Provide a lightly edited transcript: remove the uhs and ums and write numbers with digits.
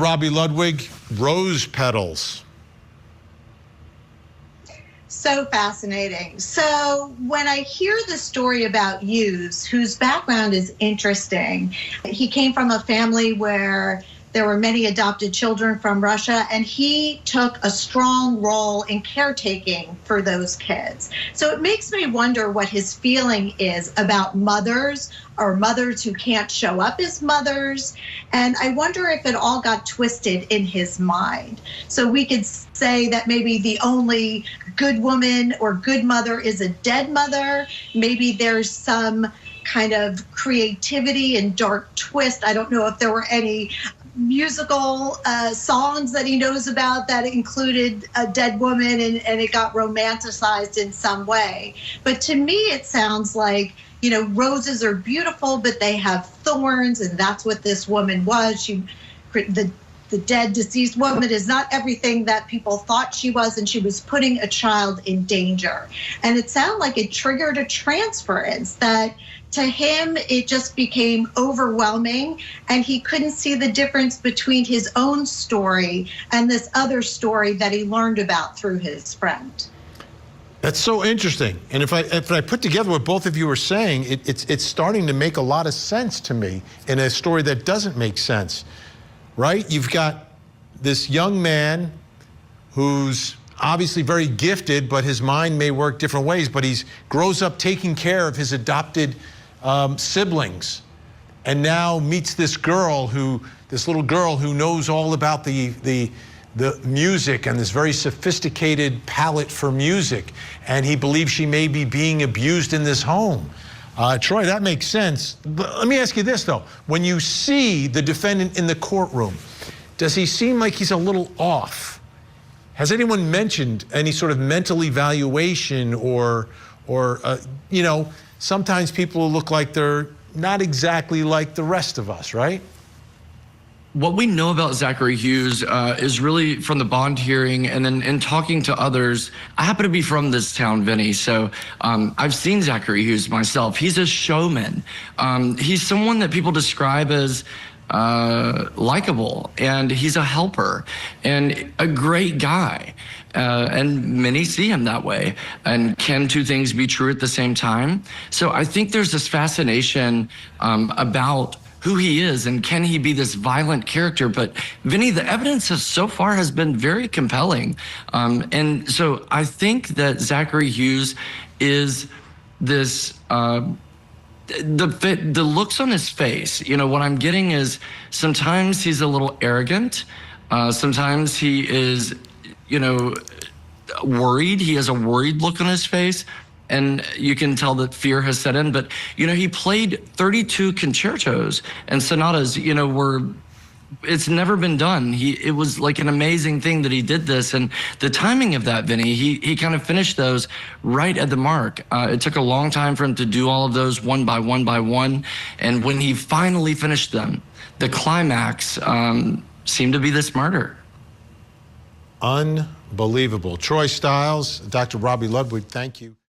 Robi Ludwig, rose petals. So fascinating. So when I hear the story about Hughes, whose background is interesting, he came from a family where there were many adopted children from Russia, and he took a strong role in caretaking for those kids. So it makes me wonder what his feeling is about mothers or mothers who can't show up as mothers. And I wonder if it all got twisted in his mind. So we could say that maybe the only good woman or good mother is a dead mother. Maybe there's some kind of creativity and dark twist. I don't know if there were any musical songs that he knows about that included a dead woman and it got romanticized in some way. But to me, it sounds like, you know, roses are beautiful, but they have thorns, and that's what this woman was. The dead, deceased woman is not everything that people thought she was, and she was putting a child in danger. And it sounded like it triggered a transference that to him, it just became overwhelming, and he couldn't see the difference between his own story and this other story that he learned about through his friend. That's so interesting. And if I put together what both of you are saying, it's starting to make a lot of sense to me in a story that doesn't make sense, right? You've got this young man who's obviously very gifted, but his mind may work different ways, but he grows up taking care of his adopted siblings, and now meets this little girl who knows all about the music and this very sophisticated palette for music, and he believes she may be being abused in this home. Troy, that makes sense. But let me ask you this, though. When you see the defendant in the courtroom, does he seem like he's a little off? Has anyone mentioned any sort of mental evaluation or you know, sometimes people look like they're not exactly like the rest of us, right? What we know about Zachary Hughes is really from the bond hearing, and then in talking to others. I happen to be from this town, Vinny, so I've seen Zachary Hughes myself. He's a showman. He's someone that people describe as likable, and he's a helper and a great guy. And many see him that way. And can two things be true at the same time? So I think there's this fascination about who he is, and can he be this violent character? But Vinny, the evidence so far has been very compelling. And so I think that Zachary Hughes is this, the looks on his face, you know, what I'm getting is sometimes he's a little arrogant. Sometimes he is, you know, worried. He has a worried look on his face, and you can tell that fear has set in. But, you know, he played 32 concertos and sonatas, you know, it's never been done. It was like an amazing thing that he did this. And the timing of that, Vinny, he kind of finished those right at the mark. It took a long time for him to do all of those one by one by one. And when he finally finished them, the climax seemed to be this murder. Unbelievable. Troy Stiles, Dr. Robi Ludwig, thank you.